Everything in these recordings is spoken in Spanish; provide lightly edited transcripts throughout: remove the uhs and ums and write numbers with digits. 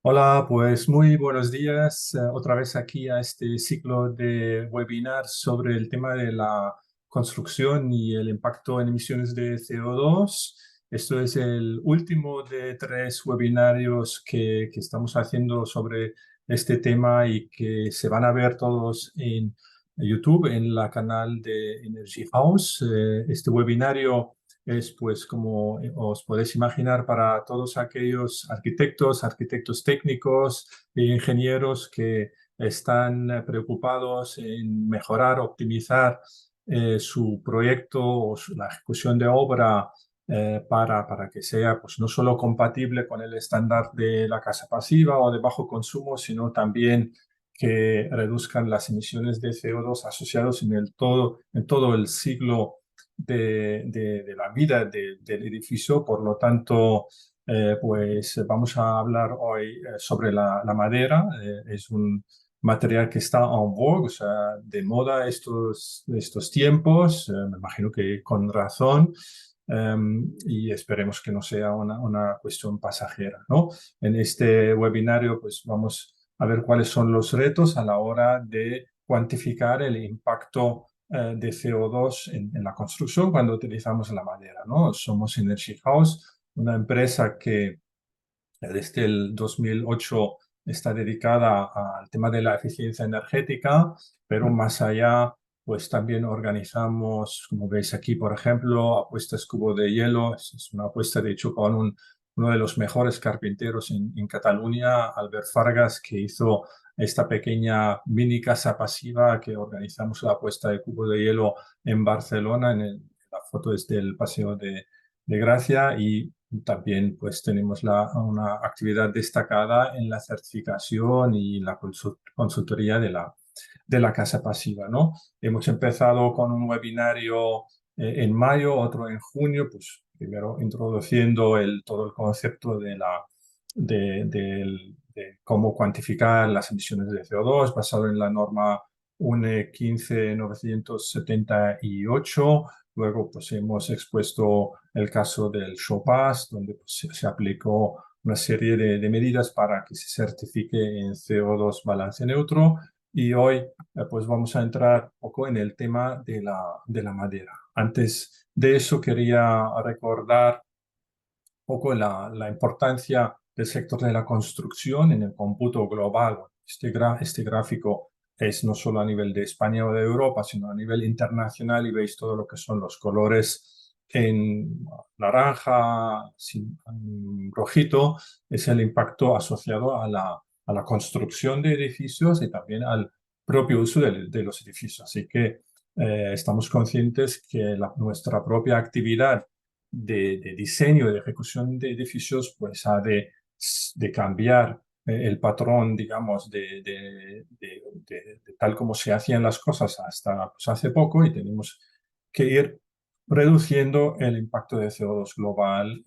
Hola, pues muy buenos días. Otra vez aquí a este ciclo de webinars sobre el tema de la construcción y el impacto en emisiones de CO2. Esto es el último de tres webinarios que estamos haciendo sobre este tema y que se van a ver todos en YouTube, en la canal de Energy House. Este webinario es, pues, como os podéis imaginar, para todos aquellos arquitectos técnicos e ingenieros que están preocupados en mejorar, optimizar su proyecto o la ejecución de obra para que sea, pues, no solo compatible con el estándar de la casa pasiva o de bajo consumo, sino también que reduzcan las emisiones de CO2 asociados en todo el siglo de la vida del edificio. Por lo tanto, pues vamos a hablar hoy sobre la madera. Es un material que está en vogue, o sea, de moda estos tiempos, me imagino que con razón. Y esperemos que no sea una cuestión pasajera, ¿no? En este webinario, pues vamos a ver cuáles son los retos a la hora de cuantificar el impacto de CO2 en la construcción cuando utilizamos la madera, ¿no? Somos Energy House, una empresa que desde el 2008 está dedicada al tema de la eficiencia energética, pero más allá, pues también organizamos, como veis aquí, por ejemplo, apuestas cubo de hielo. Es una apuesta, de hecho, con uno de los mejores carpinteros en Cataluña, Albert Fargas, que hizo esta pequeña mini casa pasiva que organizamos la apuesta de cubo de hielo en Barcelona. La foto es del Paseo de Gracia, y también pues tenemos una actividad destacada en la certificación y la consultoría de la casa pasiva, ¿no? Hemos empezado con un webinario en mayo, otro en junio, pues primero introduciendo todo el concepto de cómo cuantificar las emisiones de CO2 basado en la norma UNE 15978. Luego, pues hemos expuesto el caso del SHOPAS, donde pues, se aplicó una serie de medidas para que se certifique en CO2 balance neutro. Y hoy, pues vamos a entrar un poco en el tema de la madera. Antes de eso, quería recordar un poco la importancia del sector de la construcción en el cómputo global. Este gráfico es no solo a nivel de España o de Europa, sino a nivel internacional, y veis todo lo que son los colores en naranja, rojito. Es el impacto asociado a la construcción de edificios y también al propio uso de los edificios. Así que estamos conscientes que nuestra propia actividad de diseño y de ejecución de edificios, pues ha de cambiar el patrón, digamos, de tal como se hacían las cosas hasta pues, hace poco, y tenemos que ir reduciendo el impacto de CO2 global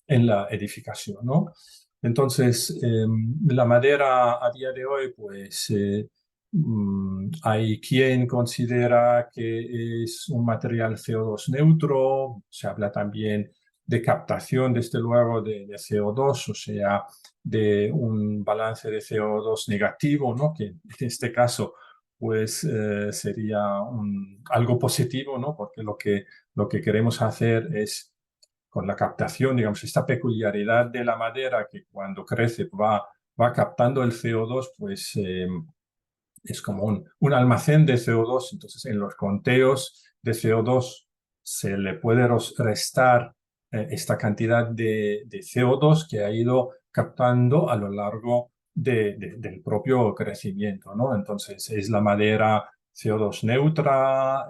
en la edificación, ¿no? Entonces, la madera a día de hoy, pues hay quien considera que es un material CO2 neutro. Se habla también de captación, desde luego, de CO2, o sea, de un balance de CO2 negativo, ¿no? Que en este caso, pues sería algo positivo, ¿no? Porque lo que queremos hacer es, con la captación, digamos, esta peculiaridad de la madera, que cuando crece va captando el CO2, pues es como un almacén de CO2. Entonces, en los conteos de CO2 se le puede restar esta cantidad de CO2 que ha ido captando a lo largo del propio crecimiento, ¿no? Entonces, es la madera CO2 neutra,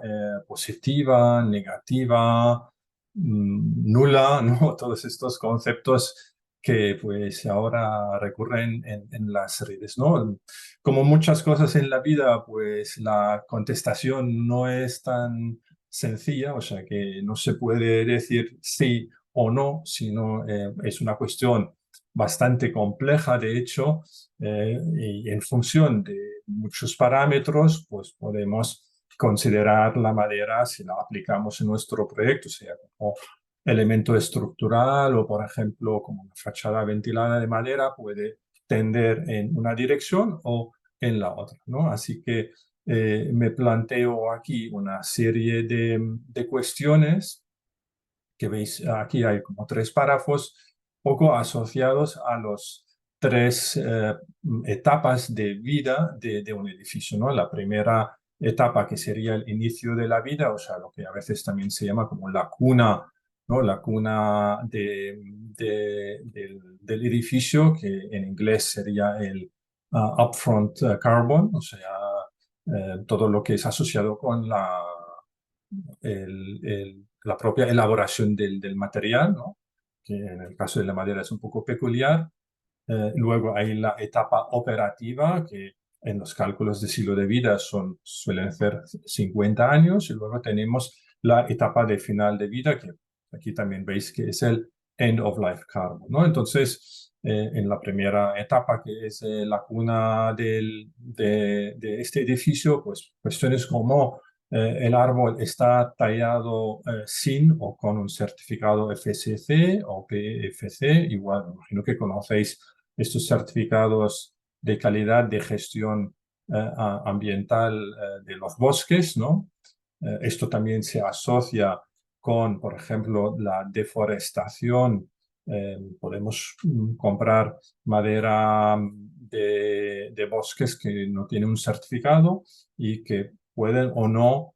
positiva, negativa, nula, ¿no? Todos estos conceptos que pues ahora recurren en las redes, ¿no? Como muchas cosas en la vida, pues la contestación no es tan sencilla, o sea que no se puede decir sí o no, sino es una cuestión bastante compleja, de hecho, y en función de muchos parámetros, pues podemos considerar la madera, si la aplicamos en nuestro proyecto, sea como elemento estructural o, por ejemplo, como una fachada ventilada de madera, puede tender en una dirección o en la otra, ¿no? Así que me planteo aquí una serie de cuestiones que veis aquí. Hay como tres párrafos poco asociados a los tres etapas de vida de un edificio, ¿no? La primera etapa, que sería el inicio de la vida, o sea, lo que a veces también se llama como la cuna, ¿no? La cuna del edificio, que en inglés sería el upfront carbon, o sea, todo lo que es asociado con la propia elaboración del material, ¿no? Que en el caso de la madera es un poco peculiar. Luego hay la etapa operativa, que en los cálculos de ciclo de vida suelen ser 50 años, y luego tenemos la etapa de final de vida, que aquí también veis que es el end of life carbon, ¿no? Entonces, en la primera etapa, que es la cuna de este edificio, pues cuestiones como el árbol está tallado sin o con un certificado FSC o PEFC. Igual, me imagino que conocéis estos certificados de calidad de gestión ambiental de los bosques, ¿no? Esto también se asocia con, por ejemplo, la deforestación. Podemos comprar madera de bosques que no tienen un certificado y que pueden o no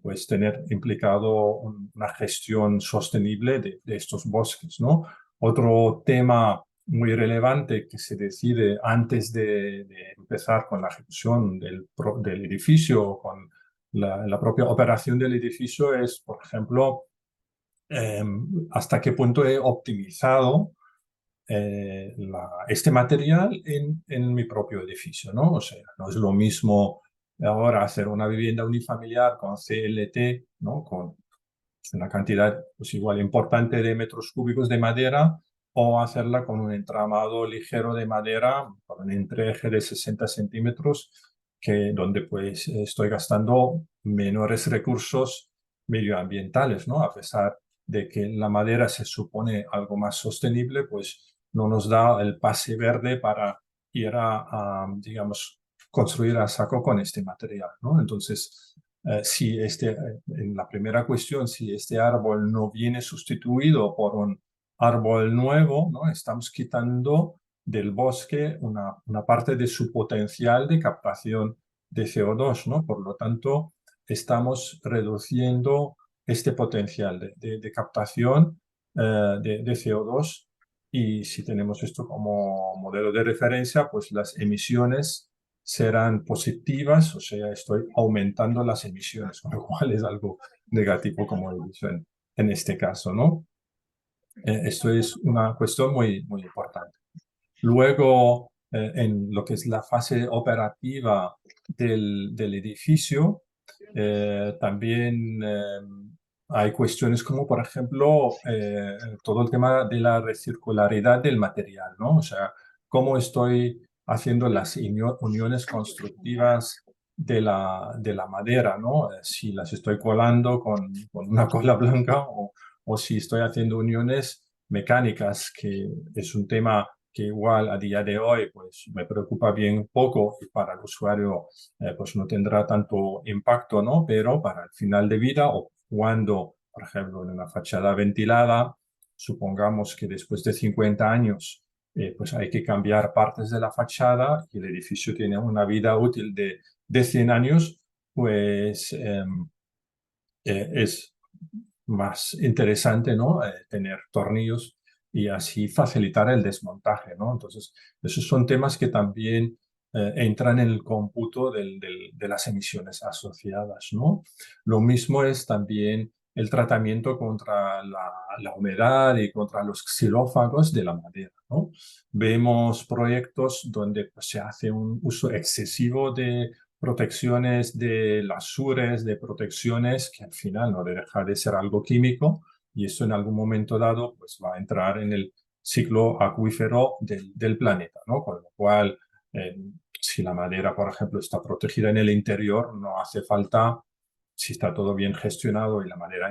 pues tener implicado una gestión sostenible de estos bosques, ¿no? Otro tema muy relevante que se decide antes de empezar con la ejecución del edificio o con la propia operación del edificio es, por ejemplo, eh, hasta qué punto he optimizado este material en mi propio edificio, ¿no? O sea, no es lo mismo ahora hacer una vivienda unifamiliar con CLT, ¿no? Con una cantidad pues igual importante de metros cúbicos de madera, o hacerla con un entramado ligero de madera, con un entreje de 60 centímetros, donde pues estoy gastando menores recursos medioambientales, ¿no? A pesar de que la madera se supone algo más sostenible, pues no nos da el pase verde para ir digamos, construir a saco con este material, ¿no? Entonces, si en la primera cuestión, si este árbol no viene sustituido por un árbol nuevo, ¿no? Estamos quitando del bosque una parte de su potencial de captación de CO2, ¿no? Por lo tanto, estamos reduciendo este potencial de captación de CO2. Y si tenemos esto como modelo de referencia, pues las emisiones serán positivas, o sea, estoy aumentando las emisiones, con lo cual es algo negativo, como he dicho en este caso, ¿no? Esto es una cuestión muy, muy importante. Luego, en lo que es la fase operativa del edificio, también hay cuestiones como, por ejemplo, todo el tema de la recircularidad del material, ¿no? O sea, cómo estoy haciendo las uniones constructivas de la madera, ¿no? Si las estoy colando con una cola blanca, o si estoy haciendo uniones mecánicas, que es un tema que igual a día de hoy pues me preocupa bien poco, y para el usuario pues no tendrá tanto impacto, ¿no? Pero para el final de vida, o cuando, por ejemplo, en una fachada ventilada, supongamos que después de 50 años pues hay que cambiar partes de la fachada y el edificio tiene una vida útil de 100 años, pues es más interesante, ¿no? Tener tornillos y así facilitar el desmontaje, ¿no? Entonces, esos son temas que también entran en el cómputo de las emisiones asociadas, ¿no? Lo mismo es también el tratamiento contra la humedad y contra los xilófagos de la madera, ¿no? Vemos proyectos donde pues, se hace un uso excesivo de protecciones de lasures, de protecciones que al final no deja de ser algo químico, y esto en algún momento dado pues va a entrar en el ciclo acuífero del planeta, ¿no? Con lo cual, si la madera, por ejemplo, está protegida en el interior, no hace falta, si está todo bien gestionado y la madera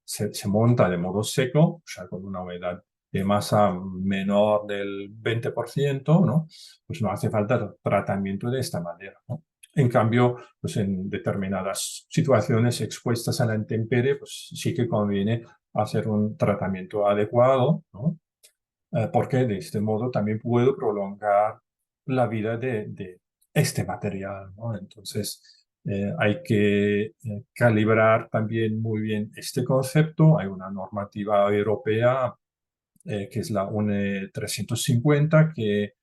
se monta de modo seco, o sea, con una humedad de masa menor del 20%, ¿no? Pues no hace falta tratamiento de esta manera, ¿no? En cambio, pues en determinadas situaciones expuestas a la intemperie, pues sí que conviene hacer un tratamiento adecuado, ¿no? Porque de este modo también puedo prolongar la vida de este material, ¿no? Entonces, hay que calibrar también muy bien este concepto. Hay una normativa europea que es la UNE 350 que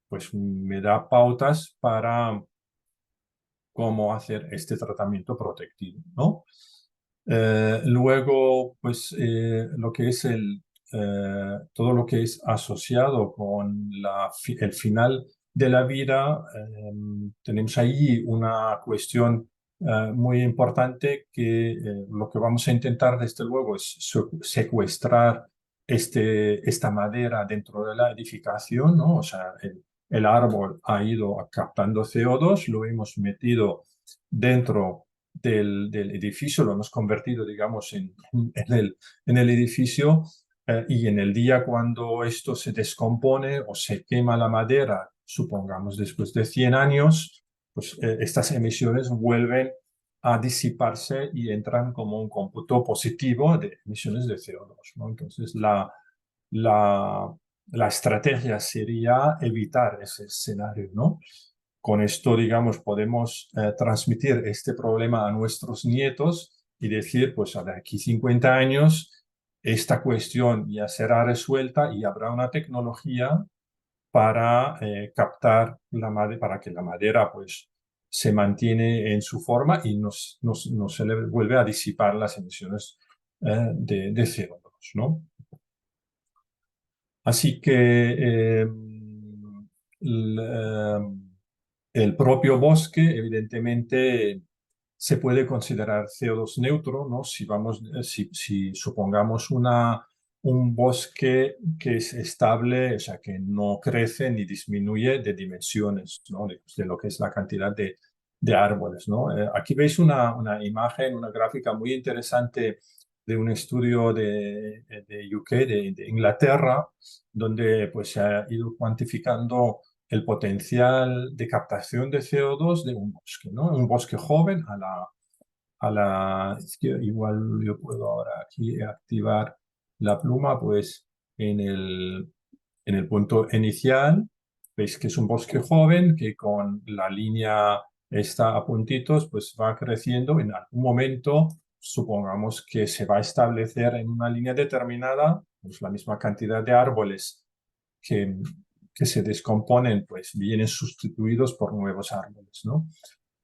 pues me da pautas para cómo hacer este tratamiento protectivo, ¿no? Luego, pues lo que es todo lo que es asociado con el final de la vida, tenemos ahí una cuestión muy importante que lo que vamos a intentar desde luego es secuestrar esta madera dentro de la edificación, ¿no? O sea, el árbol ha ido captando CO2, lo hemos metido dentro del edificio, lo hemos convertido, digamos, en el edificio y en el día cuando esto se descompone o se quema la madera, supongamos después de 100 años, pues estas emisiones vuelven a disiparse y entran como un cómputo positivo de emisiones de CO2, ¿no? Entonces, la, la estrategia sería evitar ese escenario, ¿no? Con esto, digamos, podemos transmitir este problema a nuestros nietos y decir, pues de aquí 50 años, esta cuestión ya será resuelta y habrá una tecnología para captar la madera, para que la madera, pues, se mantiene en su forma y no se le vuelve a disipar las emisiones de CO2, ¿no? Así que el, el propio bosque, evidentemente, se puede considerar CO2 neutro, ¿no? Si supongamos un bosque que es estable, o sea, que no crece ni disminuye de dimensiones, ¿no? De lo que es la cantidad de árboles, ¿no? Aquí veis una imagen, una gráfica muy interesante de un estudio de UK, de Inglaterra, donde pues se ha ido cuantificando el potencial de captación de CO2 de un bosque, ¿no? Un bosque joven es que igual yo puedo ahora aquí activar la pluma, pues en en el punto inicial, veis que es un bosque joven que con la línea está a puntitos, pues va creciendo. En algún momento, supongamos que se va a establecer en una línea determinada, pues la misma cantidad de árboles que, que se descomponen, pues vienen sustituidos por nuevos árboles, ¿no?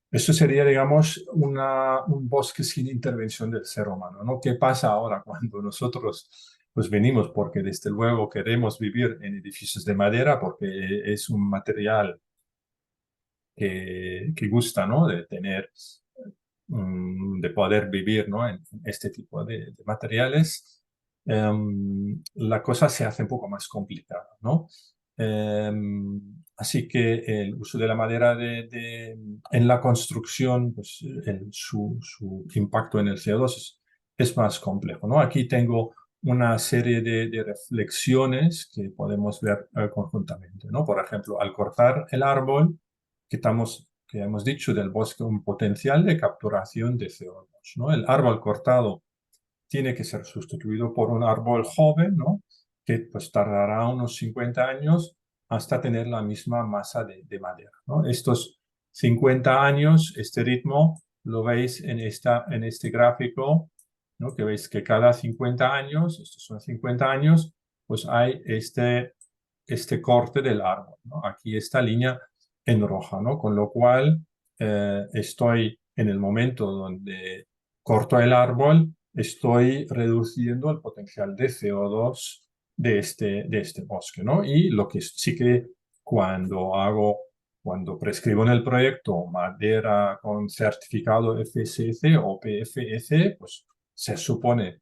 Esto sería, digamos, un bosque sin intervención del ser humano, ¿no? ¿Qué pasa ahora cuando nosotros pues venimos porque desde luego queremos vivir en edificios de madera porque es un material que gusta, ¿no? De tener, de poder vivir, ¿no? En este tipo de materiales, la cosa se hace un poco más complicada, ¿no? Así que el uso de la madera en la construcción, pues su impacto en el CO2 es más complejo, ¿no? Aquí tengo una serie de reflexiones que podemos ver conjuntamente, ¿no? Por ejemplo, al cortar el árbol, que hemos dicho del bosque un potencial de capturación de CO2, ¿no? El árbol cortado tiene que ser sustituido por un árbol joven, ¿no? Que pues tardará unos 50 años hasta tener la misma masa de madera, ¿no? Estos 50 años, este ritmo, lo veis en este gráfico, ¿no? Que veis que cada 50 años, estos son 50 años, pues hay este corte del árbol, ¿no? Aquí esta línea en roja, ¿no? Con lo cual estoy en el momento donde corto el árbol, estoy reduciendo el potencial de CO2 de este bosque, ¿no? Y lo que sí que cuando prescribo en el proyecto madera con certificado FSC o PFEC, pues se supone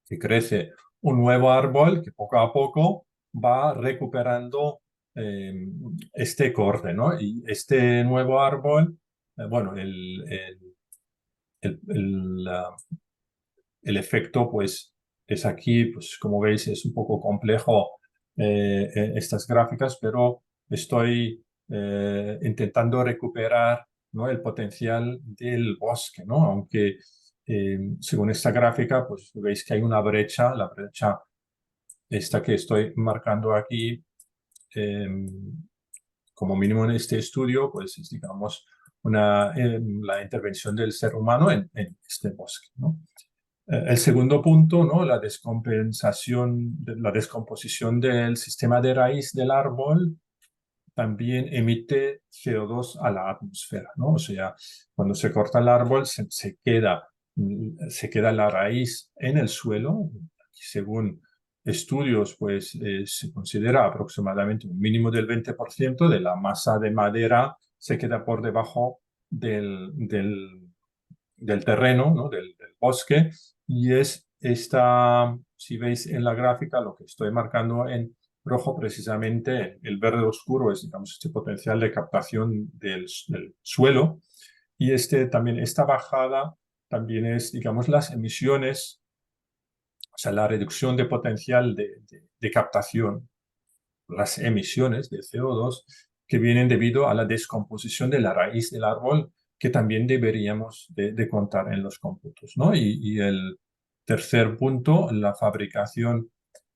que crece un nuevo árbol que poco a poco va recuperando eh, este corte, ¿no? Y este nuevo árbol, bueno, el efecto, pues, es aquí, pues como veis, es un poco complejo estas gráficas, pero estoy intentando recuperar, ¿no?, el potencial del bosque, ¿no? Aunque según esta gráfica, pues veis que hay una brecha, la brecha esta que estoy marcando aquí, eh, como mínimo en este estudio, pues es, digamos, la intervención del ser humano en este bosque, ¿no? El segundo punto, ¿no?, la descompensación, la descomposición del sistema de raíz del árbol también emite CO2 a la atmósfera, ¿no? O sea, cuando se corta el árbol se queda la raíz en el suelo. Según estudios, pues se considera aproximadamente un mínimo del 20% de la masa de madera se queda por debajo del terreno, ¿no?, del bosque, y es esta, si veis en la gráfica, lo que estoy marcando en rojo, precisamente el verde oscuro es, digamos, este potencial de captación del suelo, y también esta bajada también es, digamos, las emisiones, o sea, la reducción de potencial de captación, las emisiones de CO2 que vienen debido a la descomposición de la raíz del árbol, que también deberíamos de contar en los cómputos, ¿no? Y el tercer punto, la fabricación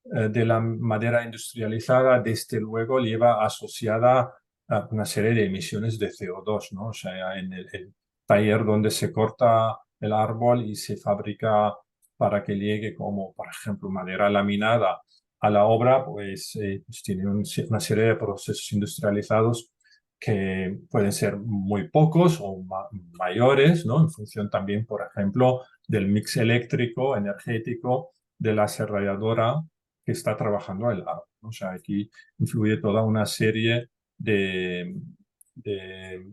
de la madera industrializada, desde luego lleva asociada a una serie de emisiones de CO2, ¿no? O sea, en el taller donde se corta el árbol y se fabrica para que llegue como, por ejemplo, madera laminada a la obra, pues tiene una serie de procesos industrializados que pueden ser muy pocos o mayores, ¿no? En función también, por ejemplo, del mix eléctrico, energético de la aserralladora que está trabajando el árbol, ¿no? O sea, aquí influye toda una serie de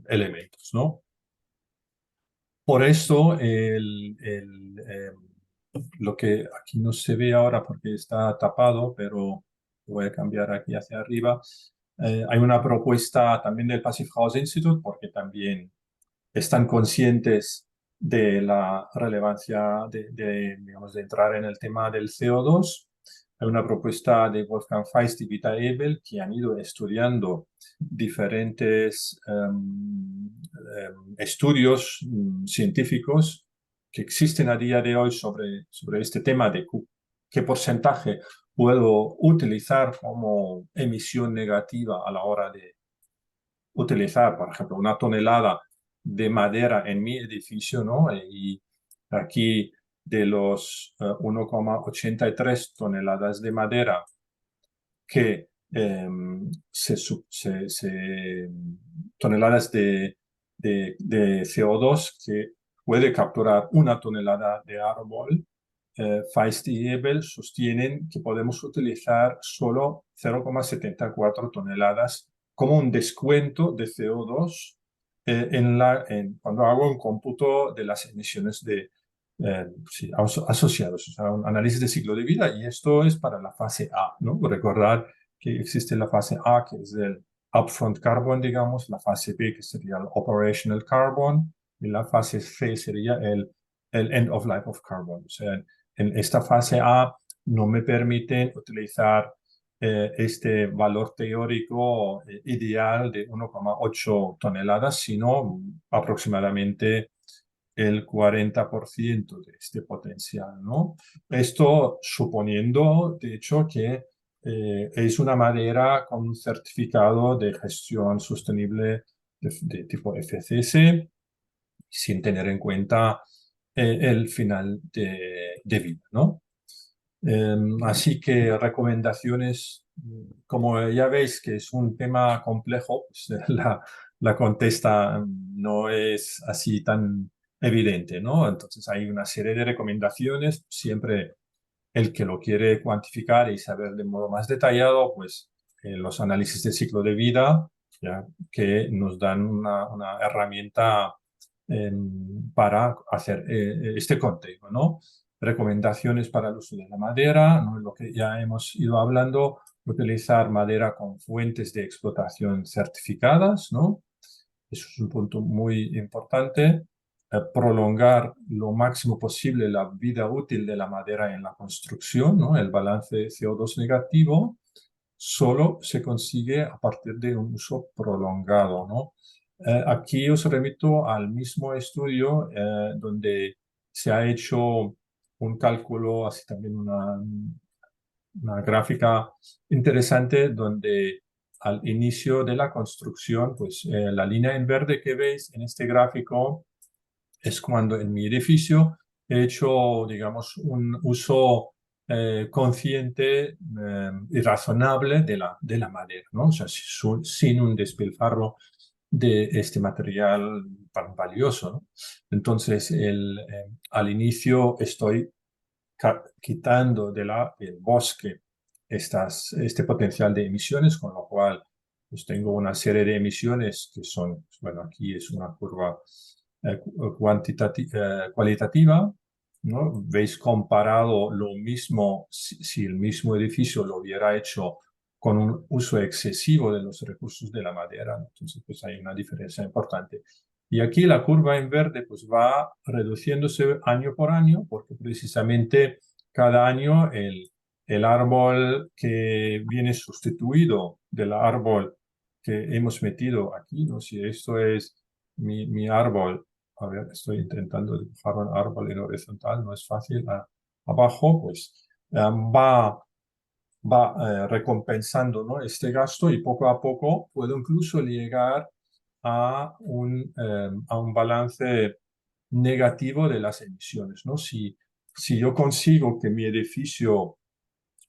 elementos, ¿no? Por eso, lo que aquí no se ve ahora porque está tapado, pero voy a cambiar aquí hacia arriba. Hay una propuesta también del Passive House Institute, porque también están conscientes de la relevancia digamos, de entrar en el tema del CO2. Hay una propuesta de Wolfgang Feist y Vita Ebel que han ido estudiando diferentes estudios científicos que existen a día de hoy sobre este tema de qué porcentaje puedo utilizar como emisión negativa a la hora de utilizar, por ejemplo, una tonelada de madera en mi edificio, ¿no? Y aquí de los 1,83 toneladas de madera que toneladas de CO2 que puede capturar una tonelada de árbol, Feist y Ebel sostienen que podemos utilizar solo 0,74 toneladas como un descuento de CO2 cuando hago un cómputo de las emisiones sí, asociados, o sea, un análisis de ciclo de vida, y esto es para la fase A, ¿no? Recordar que existe la fase A, que es el upfront carbon, digamos, la fase B, que sería el operational carbon, y la fase C sería el end of life of carbon. O sea, en esta fase A no me permiten utilizar este valor teórico ideal de 1,8 toneladas, sino aproximadamente el 40% de este potencial, ¿no? Esto suponiendo, de hecho, que es una madera con un certificado de gestión sostenible de tipo FSC, sin tener en cuenta el final de vida, ¿no? Así que recomendaciones, como ya veis que es un tema complejo, pues, la contesta no es así tan evidente, ¿no? Entonces hay una serie de recomendaciones, siempre el que lo quiere cuantificar y saber de modo más detallado, pues los análisis de ciclo de vida, ya, que nos dan una herramienta para hacer este conteo, ¿no? Recomendaciones para el uso de la madera, ¿no? Lo que ya hemos ido hablando, utilizar madera con fuentes de explotación certificadas, ¿no? Eso es un punto muy importante. prolongar lo máximo posible la vida útil de la madera en la construcción, ¿no? El balance CO2 negativo solo se consigue a partir de un uso prolongado, ¿no? Aquí os remito al mismo estudio donde se ha hecho un cálculo, así también una gráfica interesante donde al inicio de la construcción, pues la línea en verde que veis en este gráfico es cuando en mi edificio he hecho, digamos, un uso consciente y razonable de la madera, ¿no? O sea, sin un despilfarro de este material tan valioso, ¿no? Entonces, al inicio estoy quitando del bosque este potencial de emisiones, con lo cual pues tengo una serie de emisiones que son, bueno, aquí es una curva cualitativa, ¿no? Veis comparado lo mismo si el mismo edificio lo hubiera hecho con un uso excesivo de los recursos de la madera, ¿no? Entonces pues hay una diferencia importante. Y aquí la curva en verde pues va reduciéndose año por año porque precisamente cada año el árbol que viene sustituido del árbol que hemos metido aquí, ¿no? Si esto es mi árbol, a ver, estoy intentando dibujar un árbol en horizontal, no es fácil, abajo, pues va recompensando, ¿no? Este gasto y poco a poco puedo incluso llegar a un balance negativo de las emisiones, ¿no? Si yo consigo que mi edificio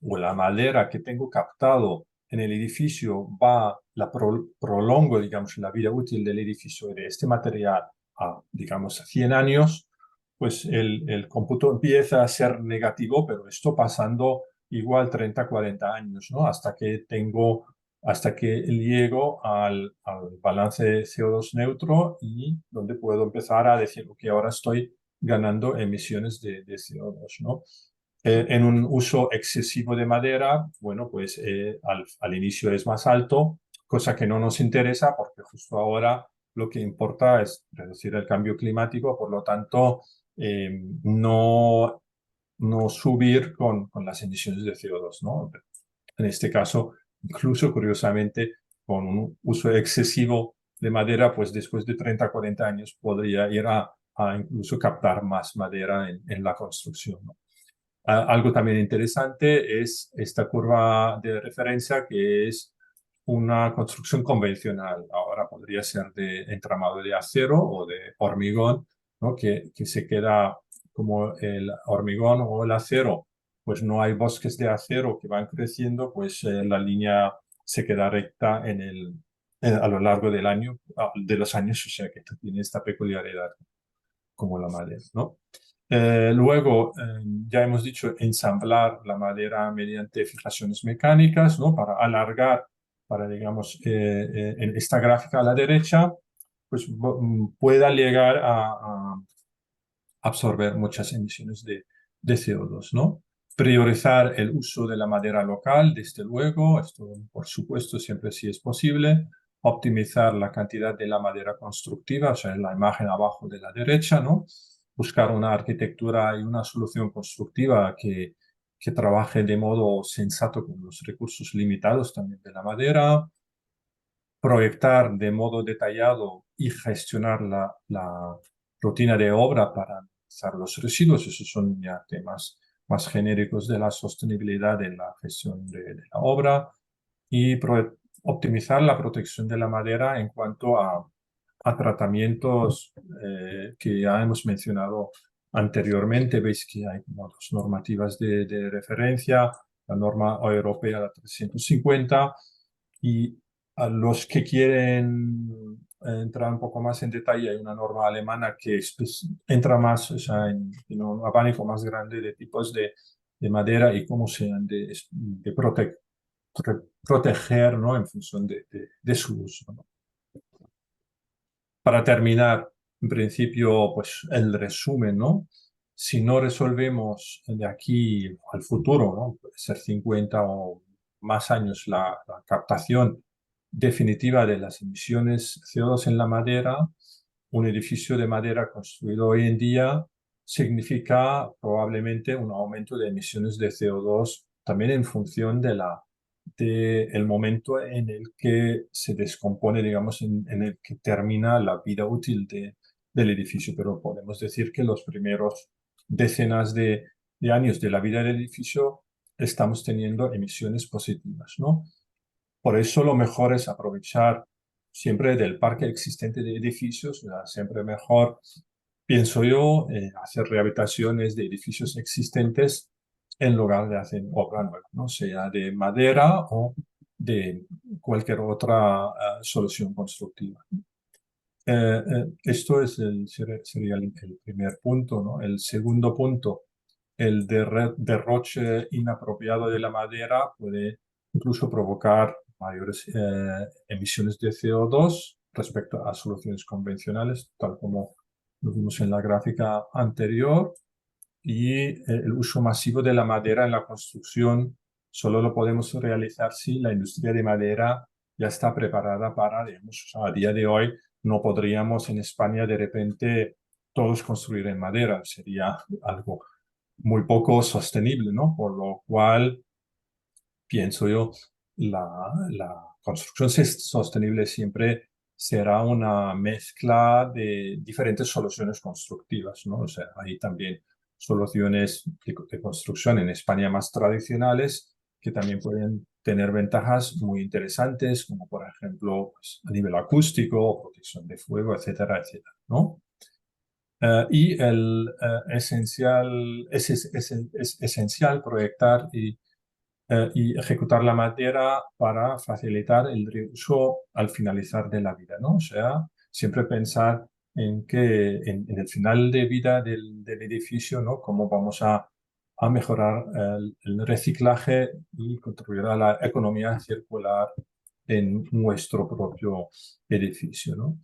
o la madera que tengo captado en el edificio prolongo, digamos, la vida útil del edificio de este material a, digamos, a 100 años, pues el cómputo empieza a ser negativo, pero esto pasando igual 30, 40 años, ¿no? Hasta que llego al balance de CO2 neutro y donde puedo empezar a decir, que ahora estoy ganando emisiones de CO2, ¿no? En un uso excesivo de madera, bueno, pues al inicio es más alto, cosa que no nos interesa porque justo ahora lo que importa es reducir el cambio climático, por lo tanto, no subir con las emisiones de CO2, ¿no? En este caso, incluso curiosamente, con un uso excesivo de madera, pues después de 30, 40 años podría ir a incluso captar más madera en la construcción, ¿no? Algo también interesante es esta curva de referencia que es una construcción convencional. Ahora podría ser de entramado de acero o de hormigón, ¿no? Que se queda como el hormigón o el acero, pues no hay bosques de acero que van creciendo, pues la línea se queda recta a lo largo del año, de los años, o sea que tiene esta peculiaridad como la madera, ¿no? Luego, ya hemos dicho, ensamblar la madera mediante fijaciones mecánicas, ¿no? Para alargar, digamos, en esta gráfica a la derecha, pues pueda llegar a absorber muchas emisiones de CO2, ¿no? Priorizar el uso de la madera local, desde luego, esto por supuesto siempre si es posible. Optimizar la cantidad de la madera constructiva, o sea, en la imagen abajo de la derecha, ¿no? Buscar una arquitectura y una solución constructiva que trabaje de modo sensato con los recursos limitados también de la madera. Proyectar de modo detallado y gestionar la rutina de obra para minimizar los residuos. Esos son ya temas más genéricos de la sostenibilidad en la gestión de la obra. Y optimizar la protección de la madera en cuanto a tratamientos que ya hemos mencionado anteriormente. Veis que hay como dos normativas de referencia, la norma europea la 350 y a los que quieren entrar un poco más en detalle, hay una norma alemana que entra más, o sea, en un abanico más grande de tipos de madera y cómo se han de proteger, ¿no? En función de su uso, ¿no? Para terminar, en principio, pues el resumen, ¿no? Si no resolvemos de aquí al futuro, ¿no? Puede ser 50 o más años la captación definitiva de las emisiones CO2 en la madera, un edificio de madera construido hoy en día significa probablemente un aumento de emisiones de CO2 también en función del momento en el que se descompone, digamos, en el que termina la vida útil del edificio. Pero podemos decir que los primeros decenas de años de la vida del edificio estamos teniendo emisiones positivas, ¿no? Por eso lo mejor es aprovechar siempre del parque existente de edificios, siempre mejor, pienso yo, hacer rehabilitaciones de edificios existentes en lugar de hacer obra nueva, ¿no? Sea de madera o de cualquier otra solución constructiva. Esto es sería el primer punto, ¿no? El segundo punto, el derroche inapropiado de la madera puede incluso provocar mayores emisiones de CO2 respecto a soluciones convencionales, tal como lo vimos en la gráfica anterior. Y el uso masivo de la madera en la construcción solo lo podemos realizar si la industria de madera ya está preparada para, digamos, o sea, a día de hoy no podríamos en España de repente todos construir en madera, sería algo muy poco sostenible, ¿no? Por lo cual pienso yo, la construcción sostenible siempre será una mezcla de diferentes soluciones constructivas, ¿no? O sea, hay también soluciones de construcción en España más tradicionales que también pueden tener ventajas muy interesantes, como por ejemplo, pues, a nivel acústico, protección de fuego, etcétera, etcétera, ¿no? Y es esencial proyectar y ejecutar la madera para facilitar el reuso al finalizar de la vida, ¿no? O sea, siempre pensar en que en el final de vida del edificio, ¿no? Cómo vamos a mejorar el reciclaje y contribuir a la economía circular en nuestro propio edificio, ¿no?